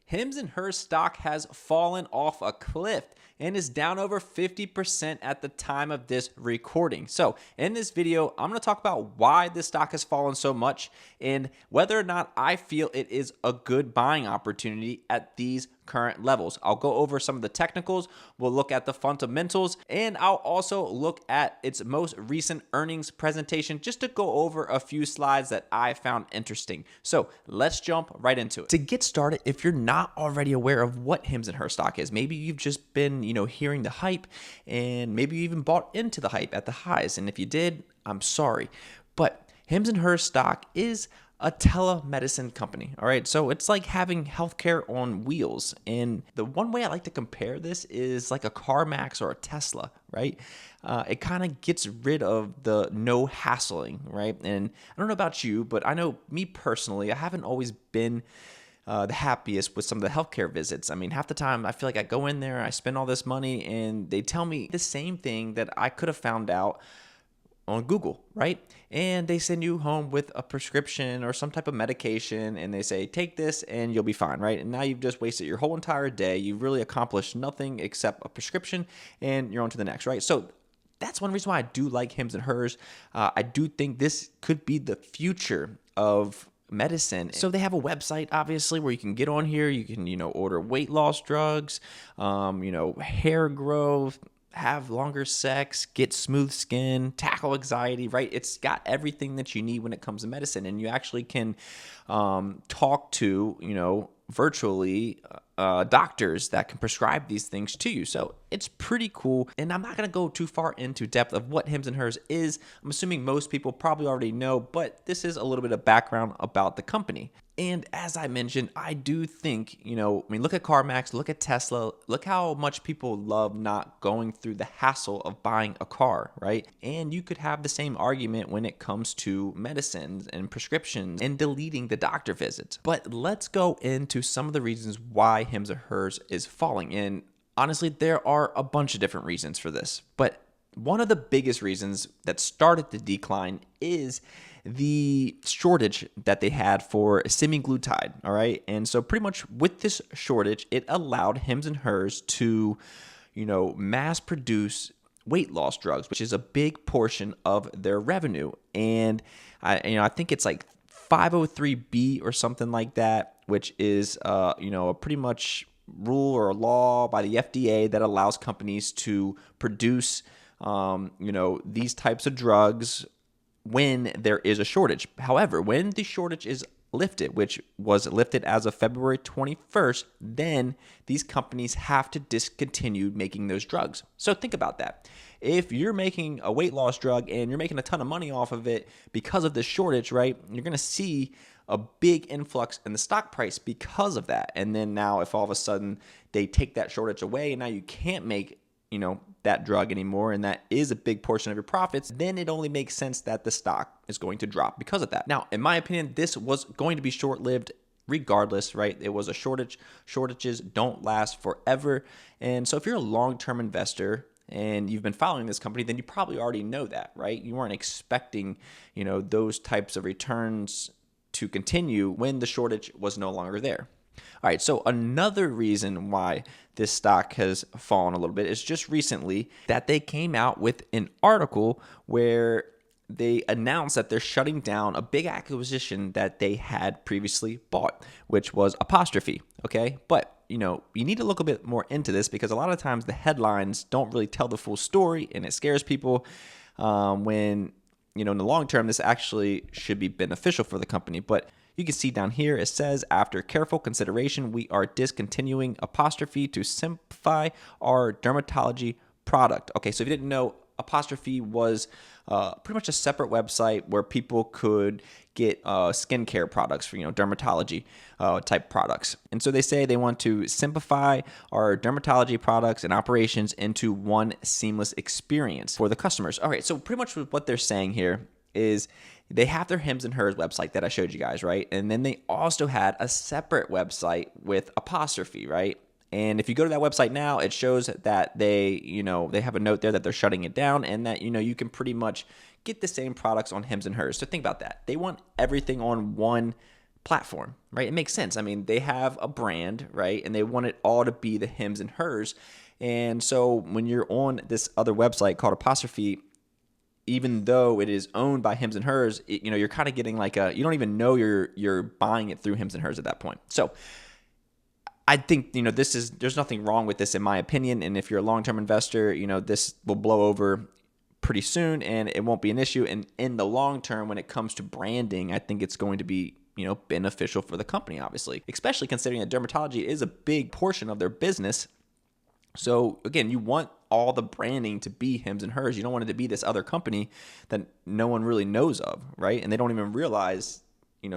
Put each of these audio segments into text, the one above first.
Hims and Hers stock has fallen off a cliff and is down over 50% at the time of this recording. So in this video, I'm going to talk about why this stock has fallen so much and whether or not I feel it is a good buying opportunity at these current levels. I'll go over some of the technicals, we'll look at the fundamentals, and I'll also look at its most recent earnings presentation just to go over a few slides that I found interesting. So let's jump right into it. To get started, if you're not already aware of what Hims and Hers stock is, maybe you've just been, hearing the hype, and maybe you even bought into the hype at the highs. And if you did, I'm sorry. But Hims and Hers stock is a telemedicine company. All right. So it's like having healthcare on wheels. And the one way I like to compare this is like a CarMax or a Tesla, right? It kind of gets rid of the no hassling, right? And I don't know about you, but I know me personally, I haven't always been the happiest with some of the healthcare visits. I mean, half the time I feel like I go in there, I spend all this money, and they tell me the same thing that I could have found out on Google, right? And they send you home with a prescription or some type of medication, and they say, take this and you'll be fine, right? And now you've just wasted your whole entire day. You've really accomplished nothing except a prescription, and you're on to the next, right? So that's one reason why I do like Hims and Hers. I do think this could be the future of medicine. So they have a website, obviously, where you can get on here. You can, order weight loss drugs, hair growth, have longer sex, get smooth skin, tackle anxiety, right? It's got everything that you need when it comes to medicine. And you actually can talk to, virtually doctors that can prescribe these things to you. So it's pretty cool. And I'm not going to go too far into depth of what Hims and Hers is. I'm assuming most people probably already know, but this is a little bit of background about the company. And as I mentioned, I do think, look at CarMax, look at Tesla, look how much people love not going through the hassle of buying a car, right? And you could have the same argument when it comes to medicines and prescriptions and deleting the doctor visits. But let's go into some of the reasons why Hims and Hers is falling. And honestly, there are a bunch of different reasons for this. But one of the biggest reasons that started the decline is the shortage that they had for semaglutide, all right? And so pretty much with this shortage, it allowed Hims and Hers to, mass produce weight loss drugs, which is a big portion of their revenue. And I think it's like 503B or something like that, which is, a pretty much rule or a law by the FDA that allows companies to produce, these types of drugs when there is a shortage. However, when the shortage is lifted, which was lifted as of February 21st, then these companies have to discontinue making those drugs. So think about that. If you're making a weight loss drug and you're making a ton of money off of it because of this shortage, right, you're going to see a big influx in the stock price because of that. And then now if all of a sudden they take that shortage away and now you can't make that drug anymore, and that is a big portion of your profits, then it only makes sense that the stock is going to drop because of that. Now, in my opinion, this was going to be short-lived regardless, right? It was a shortage. Shortages don't last forever. And so if you're a long-term investor and you've been following this company, then you probably already know that, right? You weren't expecting, those types of returns to continue when the shortage was no longer there. All right, so another reason why this stock has fallen a little bit is just recently that they came out with an article where they announced that they're shutting down a big acquisition that they had previously bought, which was Apostrophe, okay? But, you need to look a bit more into this because a lot of times the headlines don't really tell the full story, and it scares people when, in the long term, this actually should be beneficial for the company. But you can see down here, it says, after careful consideration, we are discontinuing Apostrophe to simplify our dermatology product. Okay, so if you didn't know, Apostrophe was pretty much a separate website where people could get skincare products for, dermatology type products. And so they say they want to simplify our dermatology products and operations into one seamless experience for the customers. All right, so pretty much what they're saying here is they have their Hims and Hers website that I showed you guys, right? And then they also had a separate website with Apostrophe, right? And if you go to that website now, it shows that they have a note there that they're shutting it down and that, you can pretty much get the same products on Hims and Hers. So think about that. They want everything on one platform, right? It makes sense. I mean, they have a brand, right? And they want it all to be the hims and hers. And so when you're on this other website called Apostrophe, even though it is owned by hims and hers, you're kind of getting like you don't even know you're buying it through hims and hers at that point. So I think, there's nothing wrong with this in my opinion. And if you're a long-term investor, this will blow over pretty soon and it won't be an issue. And in the long term, when it comes to branding, I think it's going to be, beneficial for the company, obviously, especially considering that dermatology is a big portion of their business. So again, you want all the branding to be hims and hers. You don't want it to be this other company that no one really knows of, right? And they don't even realize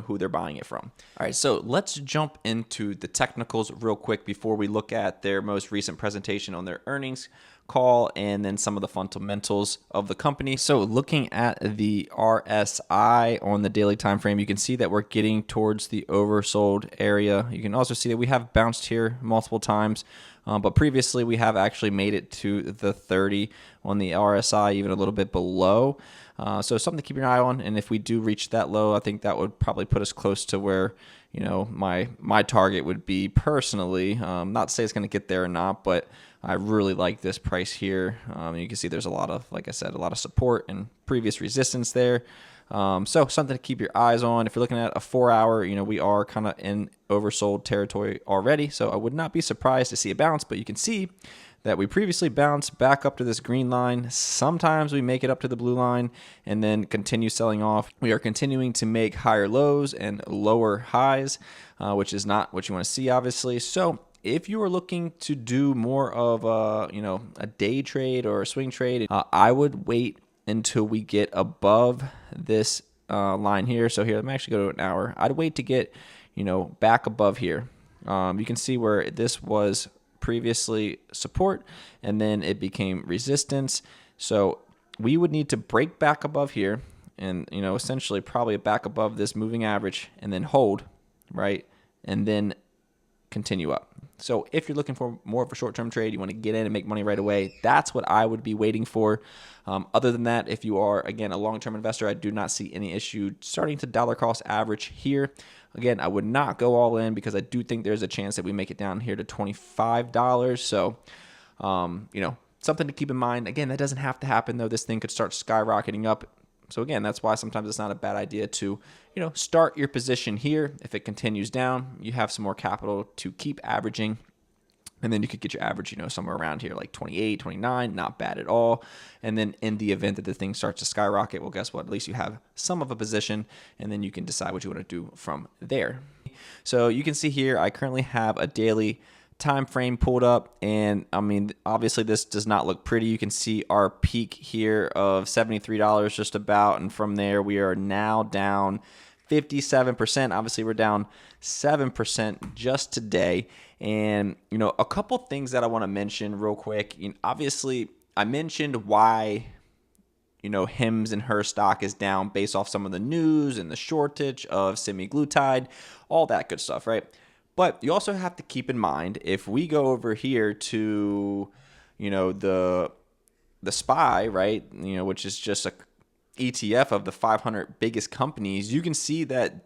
who they're buying it from. All right, so let's jump into the technicals real quick before we look at their most recent presentation on their earnings call and then some of the fundamentals of the company. So looking at the RSI on the daily time frame, you can see that we're getting towards the oversold area. You can also see that we have bounced here multiple times, but previously we have actually made it to the 30 on the RSI, even a little bit below. So something to keep your eye on. And if we do reach that low, I think that would probably put us close to where, my target would be personally. Not to say it's going to get there or not, but I really like this price here. You can see there's a lot of, like I said, a lot of support and previous resistance there. So something to keep your eyes on. If you're looking at a 4-hour, we are kind of in oversold territory already. So I would not be surprised to see a bounce, but you can see that we previously bounced back up to this green line. Sometimes we make it up to the blue line and then continue selling off. We are continuing to make higher lows and lower highs, which is not what you want to see, obviously. So if you are looking to do more of a day trade or a swing trade, I would wait until we get above this line here. So here, let me actually go to an hour. I'd wait to get, back above here. You can see where this was previously support and then it became resistance. So we would need to break back above here and, essentially probably back above this moving average and then hold, right? And then continue up. So if you're looking for more of a short-term trade, you want to get in and make money right away, that's what I would be waiting for. Other than that, if you are, again, a long-term investor, I do not see any issue starting to dollar cost average here. Again, I would not go all in because I do think there's a chance that we make it down here to $25. So, something to keep in mind. Again, that doesn't have to happen, though. This thing could start skyrocketing up. So again, that's why sometimes it's not a bad idea to, start your position here. If it continues down, you have some more capital to keep averaging. And then you could get your average, somewhere around here, like 28, 29, not bad at all. And then in the event that the thing starts to skyrocket, well, guess what? At least you have some of a position, and then you can decide what you want to do from there. So you can see here, I currently have a daily time frame pulled up, and I mean, obviously this does not look pretty. You can see our peak here of $73 just about, and from there we are now down 57%. Obviously we're down 7% just today. And a couple things that I want to mention real quick. Obviously I mentioned why hims and her stock is down based off some of the news and the shortage of semaglutide, all that good stuff, right? But you also have to keep in mind, if we go over here to, the SPY, right, which is just a ETF of the 500 biggest companies, you can see that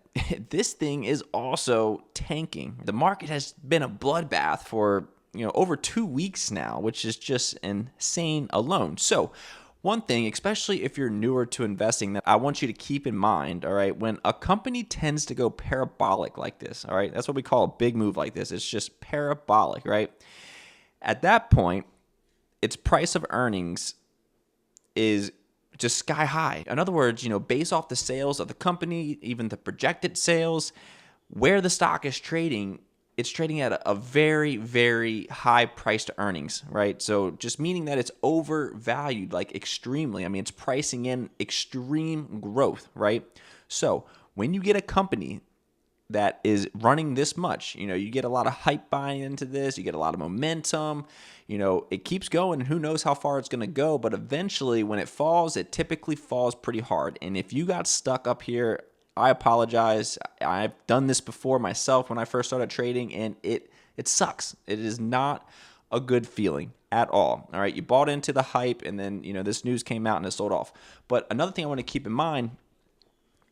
this thing is also tanking. The market has been a bloodbath for, over 2 weeks now, which is just insane alone. So one thing, especially if you're newer to investing, that I want you to keep in mind, all right, when a company tends to go parabolic like this, all right, that's what we call a big move like this. It's just parabolic, right? At that point, its price of earnings is just sky high. In other words, based off the sales of the company, even the projected sales, where the stock is trading, it's trading at a very, very high price to earnings, right? So just meaning that it's overvalued, like extremely. I mean, it's pricing in extreme growth, right? So when you get a company that is running this much, you get a lot of hype buying into this, you get a lot of momentum, it keeps going, and who knows how far it's going to go, but eventually when it falls, it typically falls pretty hard. And if you got stuck up here, I apologize. I've done this before myself when I first started trading, and it sucks. It is not a good feeling at all. All right, you bought into the hype, and then this news came out and it sold off. But another thing I want to keep in mind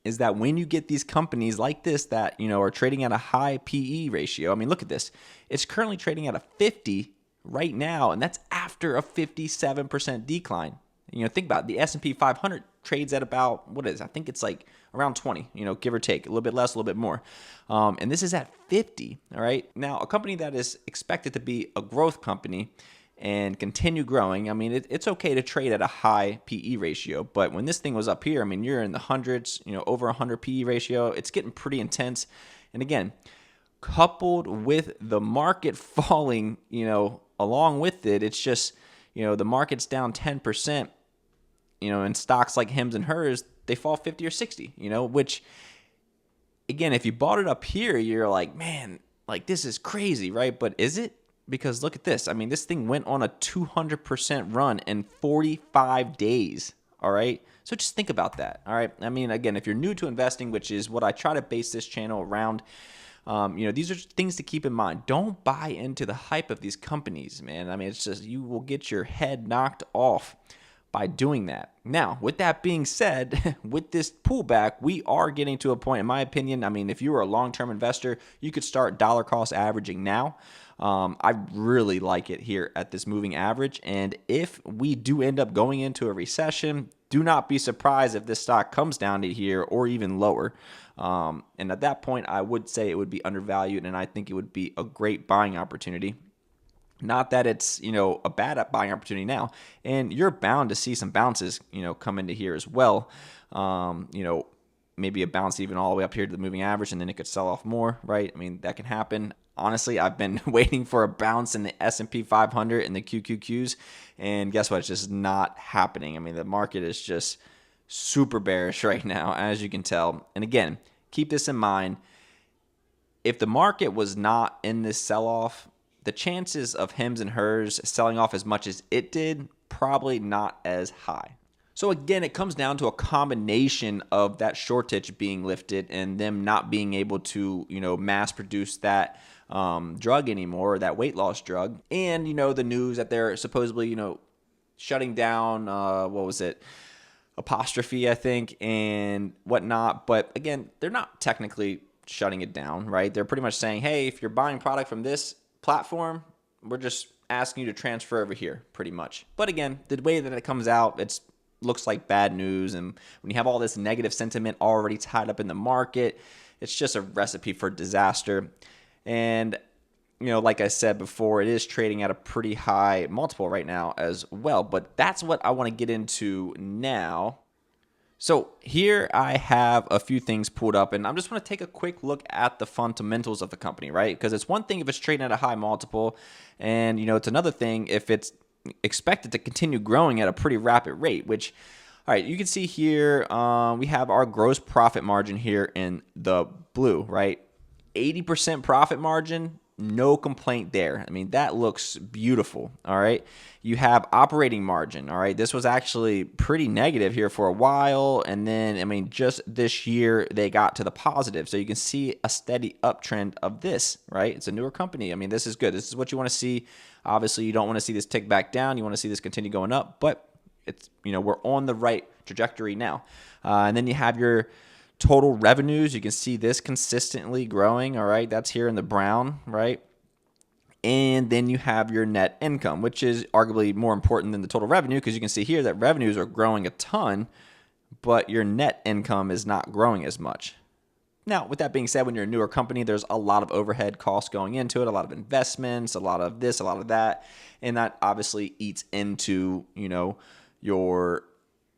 is that when you get these companies like this that, are trading at a high PE ratio, I mean, look at this. It's currently trading at a 50 right now, and that's after a 57% decline. Think about it. The S&P 500 trades at about, I think it's like around 20, give or take, a little bit less, a little bit more. And this is at 50, all right? Now, a company that is expected to be a growth company and continue growing, I mean, it's okay to trade at a high PE ratio, but when this thing was up here, I mean, you're in the hundreds, over 100 PE ratio, it's getting pretty intense. And again, coupled with the market falling, along with it, it's just, the market's down 10%, in stocks like Hims and Hers, they fall 50 or 60, which, again, if you bought it up here, you're like, man, like this is crazy, right? But is it? Because look at this. I mean, this thing went on a 200% run in 45 days, all right? So just think about that, all right? I mean, again, if you're new to investing, which is what I try to base this channel around, these are things to keep in mind. Don't buy into the hype of these companies, man. I mean, it's just you will get your head knocked off by doing that. Now, with that being said, with this pullback, we are getting to a point, in my opinion, I mean, if you were a long-term investor, you could start dollar cost averaging now. I really like it here at this moving average. And if we do end up going into a recession, do not be surprised if this stock comes down to here or even lower. And at that point, I would say it would be undervalued, and I think it would be a great buying opportunity. Not that it's, a bad buying opportunity now. And you're bound to see some bounces, come into here as well. Maybe a bounce even all the way up here to the moving average, and then it could sell off more, right? I mean, that can happen. Honestly, I've been waiting for a bounce in the S&P 500 and the QQQs, and guess what? It's just not happening. I mean, the market is just super bearish right now, as you can tell. And again, keep this in mind. If the market was not in this sell-off, the chances of Hims and Hers selling off as much as it did, probably not as high. So again, it comes down to a combination of that shortage being lifted and them not being able to, mass produce that drug anymore, or that weight loss drug. And, the news that they're supposedly, shutting down, Apostrophe, I think, and whatnot. But again, they're not technically shutting it down, right? They're pretty much saying, hey, if you're buying product from this platform, we're just asking you to transfer over here, pretty much. But again, the way that it comes out, it looks like bad news. And when you have all this negative sentiment already tied up in the market, it's just a recipe for disaster. And, like I said before, it is trading at a pretty high multiple right now as well. But that's what I want to get into now. So here I have a few things pulled up, and I'm just going to take a quick look at the fundamentals of the company, right? Because it's one thing if it's trading at a high multiple, and, it's another thing if it's expected to continue growing at a pretty rapid rate, which, all right, you can see here we have our gross profit margin here in the blue, right? 80% profit margin, no complaint there. I mean, that looks beautiful, all right? You have operating margin, all right? This was actually pretty negative here for a while, and then, I mean, just this year, they got to the positive. So you can see a steady uptrend of this, right? It's a newer company. I mean, this is good. This is what you want to see. Obviously, you don't want to see this tick back down. You want to see this continue going up, but it's, we're on the right trajectory now. And then you have your total revenues. You can see this consistently growing, all right? That's here in the brown, right? And then you have your net income, which is arguably more important than the total revenue, because you can see here that revenues are growing a ton, but your net income is not growing as much. Now, with that being said, when you're a newer company, there's a lot of overhead costs going into it, a lot of investments, a lot of this, a lot of that, and that obviously eats into, your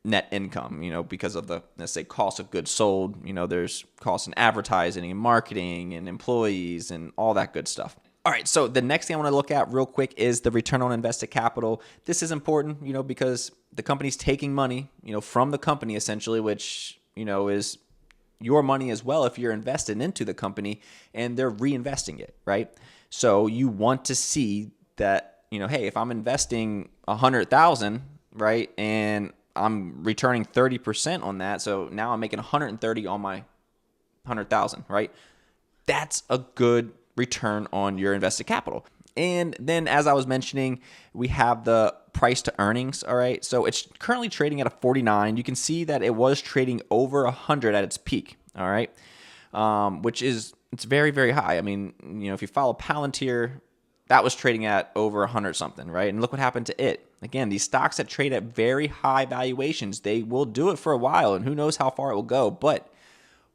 net income, because of the, let's say, cost of goods sold. There's costs in advertising and marketing and employees and all that good stuff. All right, so the next thing I want to look at real quick is the return on invested capital. This is important, because the company's taking money, from the company essentially, which, is your money as well if you're invested into the company, and they're reinvesting it, right? So you want to see that, hey, if I'm investing 100,000, right, and I'm returning 30% on that, so now I'm making 130 on my 100,000, right? That's a good return on your invested capital. And then, as I was mentioning, we have the price to earnings. All right. So it's currently trading at a 49. You can see that it was trading over 100 at its peak. All right. Which is, it's very, very high. I mean, if you follow Palantir, that was trading at over 100 something, right? And look what happened to it. Again, these stocks that trade at very high valuations, they will do it for a while, and who knows how far it will go. But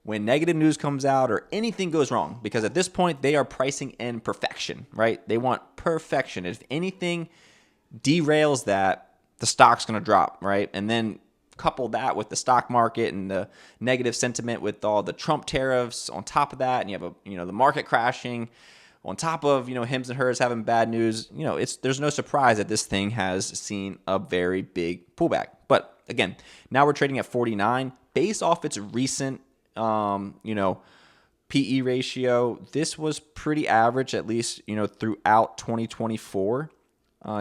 when negative news comes out or anything goes wrong, because at this point they are pricing in perfection, right? They want perfection. If anything derails that, the stock's going to drop, right? And then couple that with the stock market and the negative sentiment with all the Trump tariffs on top of that, and you have the market crashing on top of hims and hers having bad news. There's no surprise that this thing has seen a very big pullback. But again, now we're trading at 49 based off its recent PE ratio. This was pretty average, at least throughout 2024.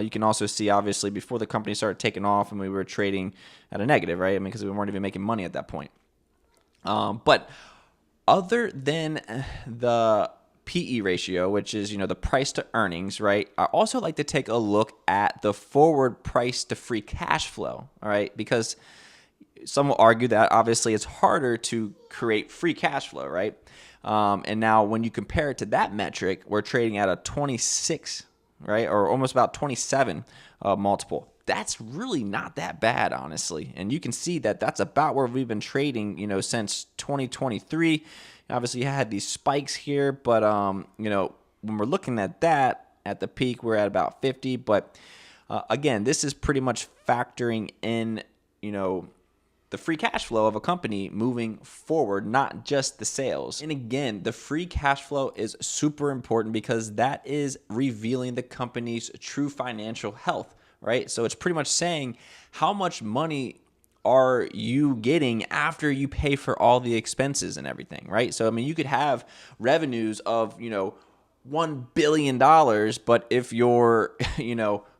You can also see, obviously, before the company started taking off and we were trading at a negative, right? I mean, because we weren't even making money at that point. But other than the PE ratio, which is, the price to earnings, right? I also like to take a look at the forward price to free cash flow, all right? Because some will argue that obviously it's harder to create free cash flow, right? And now when you compare it to that metric, we're trading at a 26, right? Or almost about 27 multiple. That's really not that bad, honestly. And you can see that that's about where we've been trading, since 2023. Obviously, you had these spikes here, but, when we're looking at that, at the peak, we're at about 50. But, again, this is pretty much factoring in, the free cash flow of a company moving forward, not just the sales. And again, the free cash flow is super important because that is revealing the company's true financial health, right? So it's pretty much saying how much money are you getting after you pay for all the expenses and everything, right? So, I mean, you could have revenues of, $1 billion, but if your,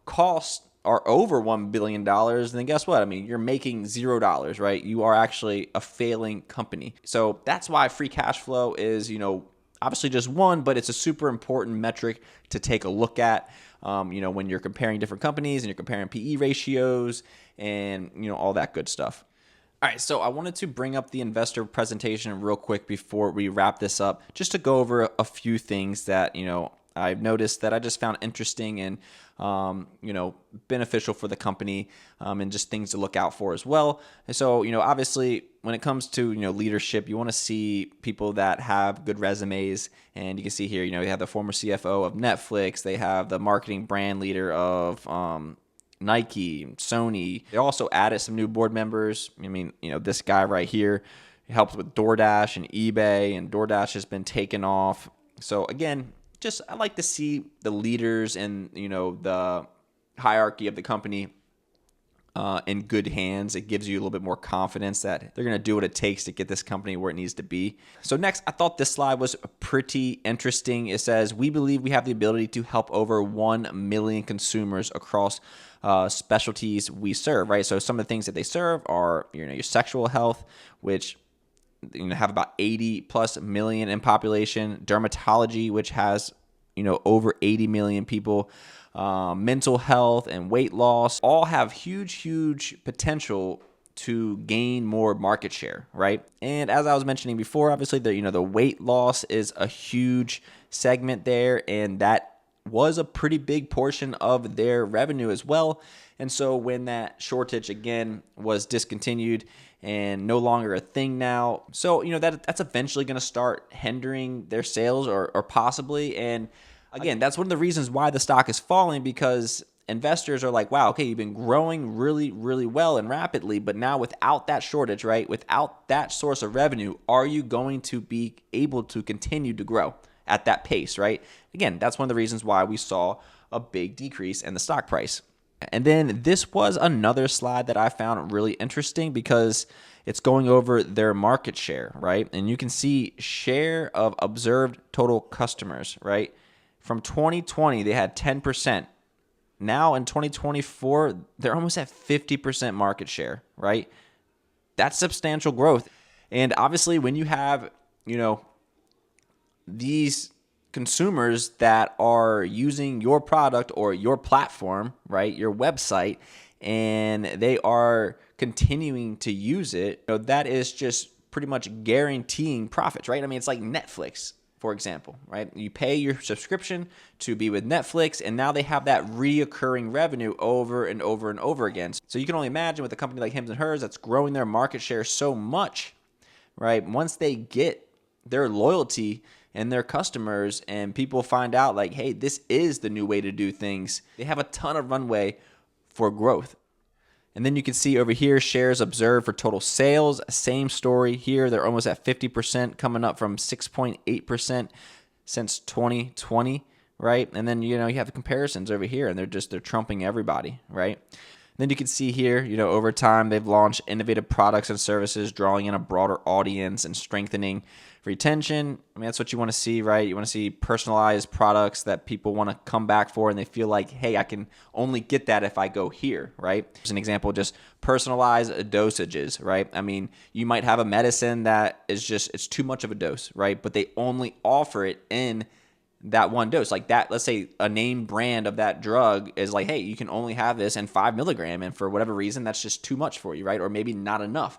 costs are over $1 billion, then guess what? I mean, you're making $0, right? You are actually a failing company. So that's why free cash flow is, obviously just one, but it's a super important metric to take a look at, when you're comparing different companies and you're comparing PE ratios and, all that good stuff. All right, so I wanted to bring up the investor presentation real quick before we wrap this up, just to go over a few things that, I've noticed that I just found interesting and, beneficial for the company, and just things to look out for as well. And so, obviously when it comes to, leadership, you want to see people that have good resumes. And you can see here, you have the former CFO of Netflix. They have the marketing brand leader of, Nike, Sony. They also added some new board members. I mean, this guy right here helped with DoorDash and eBay, and DoorDash has been taken off. So again, I like to see the leaders and, the hierarchy of the company in good hands. It gives you a little bit more confidence that they're going to do what it takes to get this company where it needs to be. So next, I thought this slide was pretty interesting. It says, we believe we have the ability to help over 1 million consumers across specialties we serve, right? So some of the things that they serve are, your sexual health, which have about 80 plus million in population, dermatology, which has, over 80 million people, mental health and weight loss, all have huge potential to gain more market share, right? And as I was mentioning before, obviously the weight loss is a huge segment there, and that was a pretty big portion of their revenue as well. And so when that shortage again was discontinued and no longer a thing now, so that's eventually going to start hindering their sales or possibly. And again, that's one of the reasons why the stock is falling, because investors are like, wow, okay, you've been growing really well and rapidly, but now without that shortage, right, without that source of revenue, are you going to be able to continue to grow at that pace, right? Again, that's one of the reasons why we saw a big decrease in the stock price. And then this was another slide that I found really interesting because it's going over their market share, right? And you can see share of observed total customers, right? From 2020, they had 10%. Now in 2024, they're almost at 50% market share, right? That's substantial growth. And obviously when you have, these consumers that are using your product or your platform, right, your website, and they are continuing to use it, that is just pretty much guaranteeing profits, right? I mean, it's like Netflix, for example, right? You pay your subscription to be with Netflix, and now they have that reoccurring revenue over and over and over again. So you can only imagine with a company like Hims and Hers that's growing their market share so much, right? Once they get their loyalty and their customers and people find out like, hey, this is the new way to do things, they have a ton of runway for growth. And then you can see over here, shares observed for total sales. Same story here. They're almost at 50%, coming up from 6.8% since 2020, right? And then, you have the comparisons over here, and they're trumping everybody, right? Then you can see here, over time, they've launched innovative products and services, drawing in a broader audience and strengthening retention. I mean, that's what you want to see, right? You want to see personalized products that people want to come back for, and they feel like, hey, I can only get that if I go here, right? As an example, just personalized dosages, right? I mean, you might have a medicine that is it's too much of a dose, right? But they only offer it in that one dose. Like that, let's say a name brand of that drug is like, hey, you can only have this in 5 milligram, and for whatever reason, that's just too much for you, right? Or maybe not enough.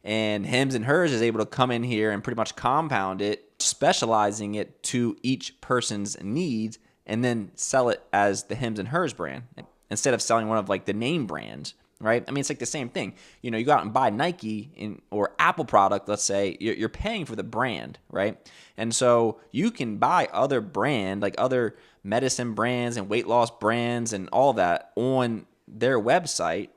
And Hims and Hers is able to come in here and pretty much compound it, specializing it to each person's needs, and then sell it as the Hims and Hers brand instead of selling one of like the name brands, right? I mean, it's like the same thing. You go out and buy Nike or Apple product, let's say, you're paying for the brand, right? And so you can buy other brand, like other medicine brands and weight loss brands and all that on their website.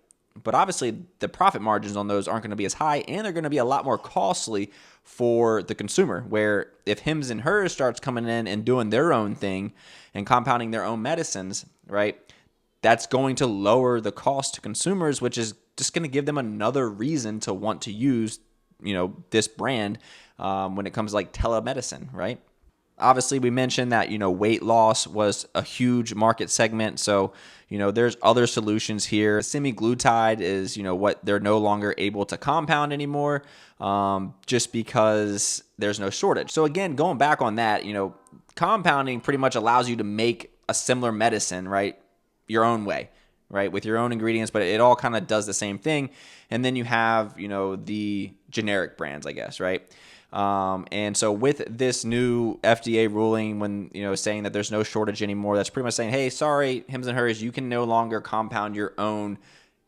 But obviously, the profit margins on those aren't going to be as high, and they're going to be a lot more costly for the consumer. Where if Hims and Hers starts coming in and doing their own thing and compounding their own medicines, right, that's going to lower the cost to consumers, which is just going to give them another reason to want to use, this brand when it comes to like telemedicine, right? Obviously, we mentioned that, weight loss was a huge market segment. So, there's other solutions here. Semaglutide is, what they're no longer able to compound anymore just because there's no shortage. So again, going back on that, compounding pretty much allows you to make a similar medicine, right, your own way, right, with your own ingredients, but it all kind of does the same thing. And then you have, the generic brands, I guess, right? And so with this new FDA ruling, when, saying that there's no shortage anymore, that's pretty much saying, hey, sorry, Hims and Hers, you can no longer compound your own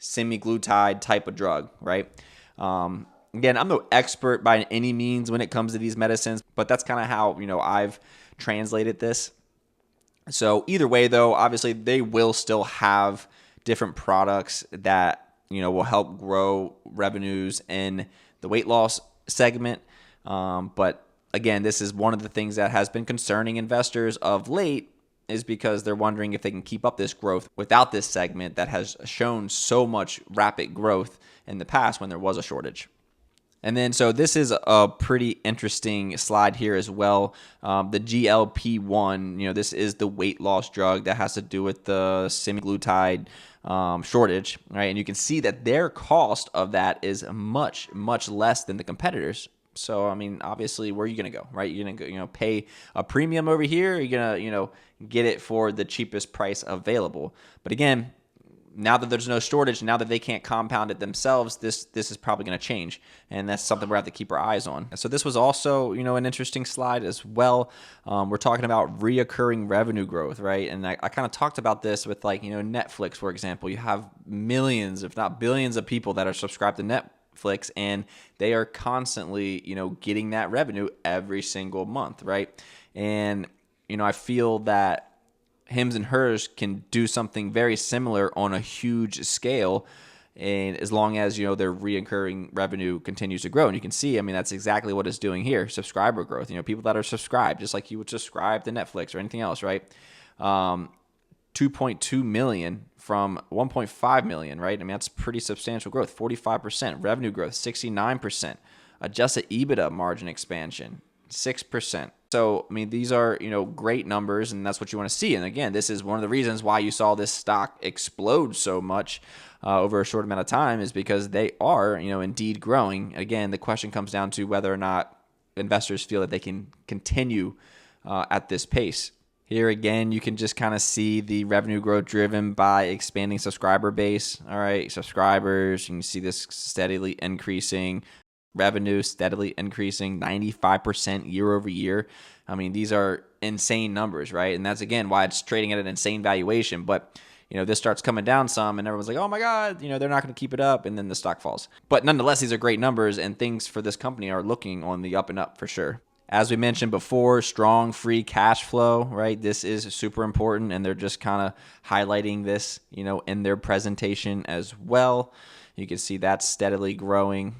semaglutide type of drug, right? Again, I'm no expert by any means when it comes to these medicines, but that's kind of how, I've translated this. So either way, though, obviously they will still have different products that, will help grow revenues in the weight loss segment. But again, this is one of the things that has been concerning investors of late, is because they're wondering if they can keep up this growth without this segment that has shown so much rapid growth in the past when there was a shortage. And then, so this is a pretty interesting slide here as well. The GLP-1, this is the weight loss drug that has to do with the semaglutide shortage, right? And you can see that their cost of that is much, much less than the competitors. So, I mean, obviously, where are you going to go, right? You're going to go, pay a premium over here. Or you're going to, get it for the cheapest price available. But again, now that there's no shortage, now that they can't compound it themselves, this is probably going to change. And that's something we're going to have to keep our eyes on. So this was also, an interesting slide as well. We're talking about reoccurring revenue growth, right? And I kind of talked about this with like, Netflix, for example. You have millions, if not billions of people that are subscribed to Netflix, and they are constantly, getting that revenue every single month, right? And, I feel that Hims and Hers can do something very similar on a huge scale, and as long as, their recurring revenue continues to grow. And you can see, I mean, that's exactly what it's doing here, subscriber growth. People that are subscribed, just like you would subscribe to Netflix or anything else, right? 2.2 million from 1.5 million, right? I mean, that's pretty substantial growth. 45% revenue growth, 69%. Adjusted EBITDA margin expansion, 6%. So, I mean, these are, great numbers, and that's what you want to see. And again, this is one of the reasons why you saw this stock explode so much over a short amount of time, is because they are, indeed growing. Again, the question comes down to whether or not investors feel that they can continue at this pace. Here again, you can just kind of see the revenue growth driven by expanding subscriber base. All right, subscribers, you can see this steadily increasing, revenue steadily increasing 95% year over year. I mean, these are insane numbers, right? And that's, again, why it's trading at an insane valuation. But, this starts coming down some and everyone's like, oh my God, they're not going to keep it up. And then the stock falls. But nonetheless, these are great numbers and things for this company are looking on the up and up for sure. As we mentioned before, strong free cash flow, right? This is super important, and they're just kind of highlighting this, in their presentation as well. You can see that's steadily growing.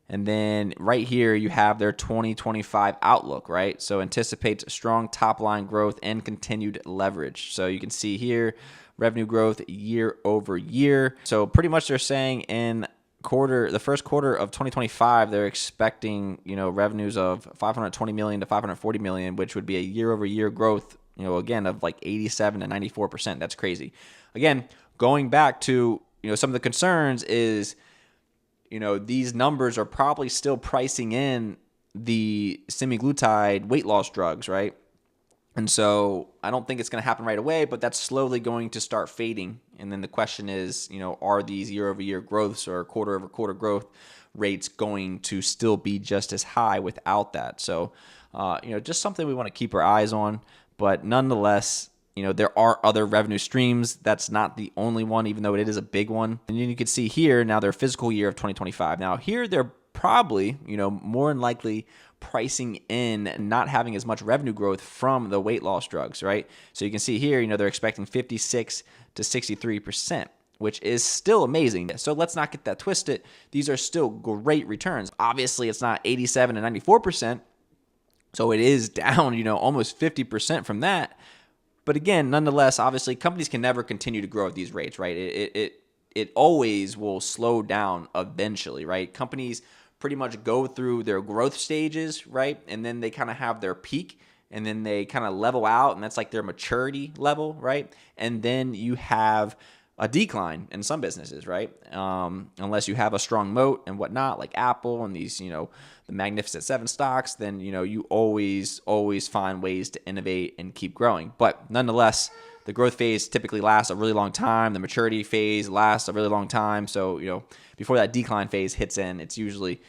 And then right here, you have their 2025 outlook, right? So anticipates strong top-line growth and continued leverage. So you can see here, revenue growth year over year. So pretty much they're saying in the first quarter of 2025, they're expecting, revenues of 520 million to 540 million, which would be a year over year growth, again, of like 87 to 94%. That's crazy. Again, going back to, some of the concerns is, these numbers are probably still pricing in the semaglutide weight loss drugs, right? And so I don't think it's going to happen right away, but that's slowly going to start fading. And then the question is, are these year-over-year growths or quarter-over-quarter growth rates going to still be just as high without that? So, just something we want to keep our eyes on. But nonetheless, there are other revenue streams. That's not the only one, even though it is a big one. And then you can see here now their fiscal year of 2025. Now here they're probably, more than likely pricing in not having as much revenue growth from the weight loss drugs, right? So you can see here, they're expecting 56 to 63%, which is still amazing. So let's not get that twisted. These are still great returns. Obviously, it's not 87 and 94%. So it is down, almost 50% from that. But again, nonetheless, obviously, companies can never continue to grow at these rates, right? It always will slow down eventually, right? Companies pretty much go through their growth stages, right? And then they kind of have their peak, and then they kind of level out, and that's like their maturity level, right? And then you have a decline in some businesses, right? Unless you have a strong moat and whatnot, like Apple and these, the Magnificent Seven stocks, then, you always find ways to innovate and keep growing. But nonetheless, the growth phase typically lasts a really long time. The maturity phase lasts a really long time. So, before that decline phase hits in, it's usually,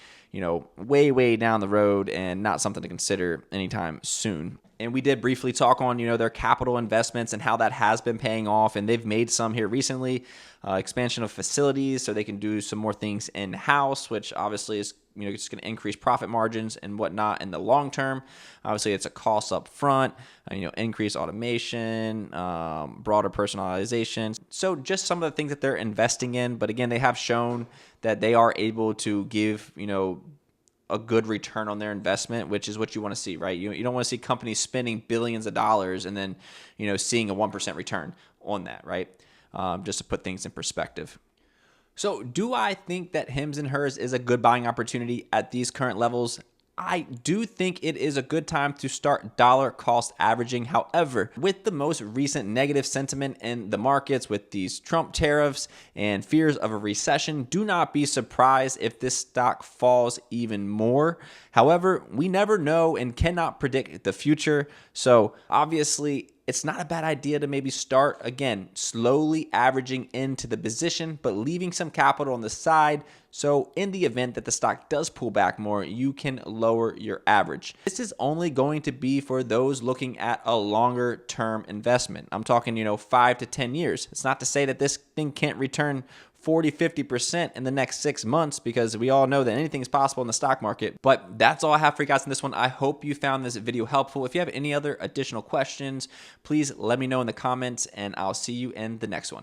way down the road and not something to consider anytime soon. And we did briefly talk on, their capital investments and how that has been paying off. And they've made some here recently, expansion of facilities so they can do some more things in-house, which obviously is, it's going to increase profit margins and whatnot in the long term. Obviously, it's a cost up front, increased automation, broader personalization. So just some of the things that they're investing in. But again, they have shown that they are able to give, a good return on their investment, which is what you want to see, right? You don't want to see companies spending billions of dollars and then, seeing a 1% return on that, right? Just to put things in perspective. So do I think that Hims and Hers is a good buying opportunity at these current levels? I do think it is a good time to start dollar cost averaging. However, with the most recent negative sentiment in the markets with these Trump tariffs and fears of a recession, do not be surprised if this stock falls even more. However, we never know and cannot predict the future. So obviously, it's not a bad idea to maybe start, again, slowly averaging into the position, but leaving some capital on the side. So in the event that the stock does pull back more, you can lower your average. This is only going to be for those looking at a longer term investment. I'm talking, 5 to 10 years. It's not to say that this thing can't return 40, 50% in the next 6 months, because we all know that anything is possible in the stock market. But that's all I have for you guys in this one. I hope you found this video helpful. If you have any other additional questions, please let me know in the comments, and I'll see you in the next one.